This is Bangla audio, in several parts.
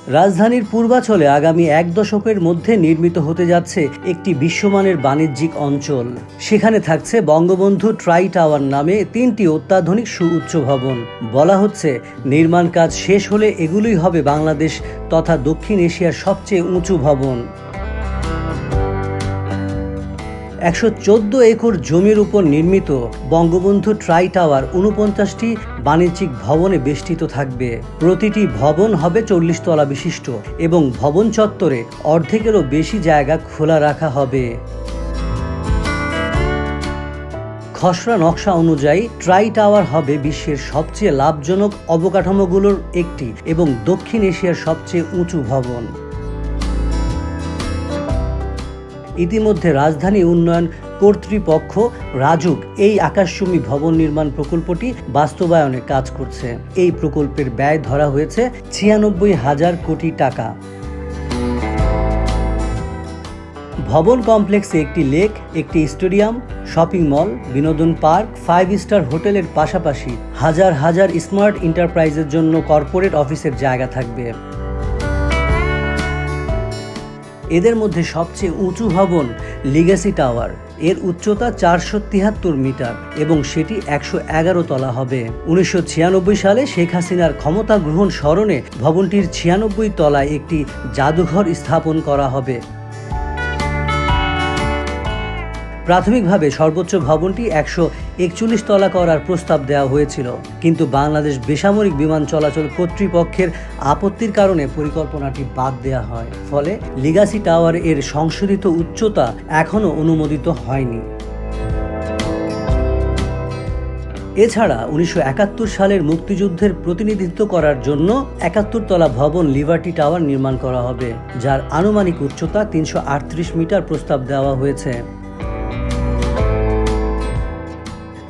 রাজধানীর পূর্বাঞ্চলে আগামী ১ দশকের মধ্যে নির্মিত হতে যাচ্ছে একটি বিশ্বমানের বাণিজ্যিক অঞ্চল। সেখানে থাকছে বঙ্গবন্ধু ট্রাই টাওয়ার নামে ৩টি অত্যাধুনিক সুউচ্চ ভবন। বলা হচ্ছে নির্মাণ কাজ শেষ হলে এগুলোই হবে বাংলাদেশ তথা দক্ষিণ এশিয়ার সবচেয়ে উঁচু ভবন। ১১৪ একর জমির উপর নির্মিত বঙ্গবন্ধু ট্রাই টাওয়ার ৪৯টি বাণিজ্যিক ভবনে বেষ্টিত থাকবে। প্রতিটি ভবন হবে ৪০ তলা বিশিষ্ট এবং ভবন চত্বরে অর্ধেকেরও বেশি জায়গা খোলা রাখা হবে। খসড়া নকশা অনুযায়ী ট্রাই টাওয়ার হবে বিশ্বের সবচেয়ে লাভজনক অবকাঠামোগুলোর একটি এবং দক্ষিণ এশিয়ার সবচেয়ে উঁচু ভবন। ইতিমধ্যে রাজধানী উন্নয়ন কর্তৃপক্ষ রাজুক এই আকাশচুম্বী ভবন নির্মাণ প্রকল্পটি বাস্তবায়নে কাজ করছে। এই প্রকল্পের ব্যয় ধরা হয়েছে ৯৬,০০০ কোটি টাকা। ভবন কমপ্লেক্সে একটি লেক, একটি স্টেডিয়াম, শপিং মল, বিনোদন পার্ক, 5 স্টার হোটেলের পাশাপাশি হাজার হাজার স্মার্ট এন্টারপ্রাইজের জন্য কর্পোরেট অফিসের জায়গা থাকবে। এদের মধ্যে সবচেয়ে উঁচু ভবন লিগ্যাসি টাওয়ার। এর উচ্চতা ৪৭৩ মিটার এবং সেটি ১১১ তলা হবে। ১৯৯৬ সালে শেখ হাসিনার ক্ষমতা গ্রহণ স্মরণে ভবনটির ৯৬ তলায় একটি জাদুঘর স্থাপন করা হবে। প্রাথমিকভাবে সর্বোচ্চ ভবনটি ১৪১ তলা করার প্রস্তাব দেওয়া হয়েছিল, কিন্তু বাংলাদেশ বেসামরিক বিমান চলাচল কর্তৃপক্ষের আপত্তির কারণে পরিকল্পনাটি বাদ দেওয়া হয়। ফলে লিগ্যাসি টাওয়ার এর সংশোধিত উচ্চতা এখনও অনুমোদিত হয়নি। এছাড়া ১৯৭১ সালের মুক্তিযুদ্ধের প্রতিনিধিত্ব করার জন্য ৭১ তলা ভবন লিবার্টি টাওয়ার নির্মাণ করা হবে, যার আনুমানিক উচ্চতা ৩৩৮ মিটার প্রস্তাব দেওয়া হয়েছে।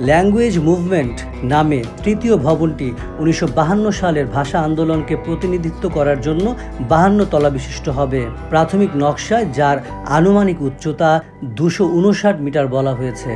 ল্যাঙ্গুয়েজ মুভমেন্ট নামে তৃতীয় ভবনটি ১৯৫২ সালের ভাষা আন্দোলনকে প্রতিনিধিত্ব করার জন্য ৫২ তলা বিশিষ্ট হবে। প্রাথমিক নকশায় যার আনুমানিক উচ্চতা ২৫৯ মিটার বলা হয়েছে।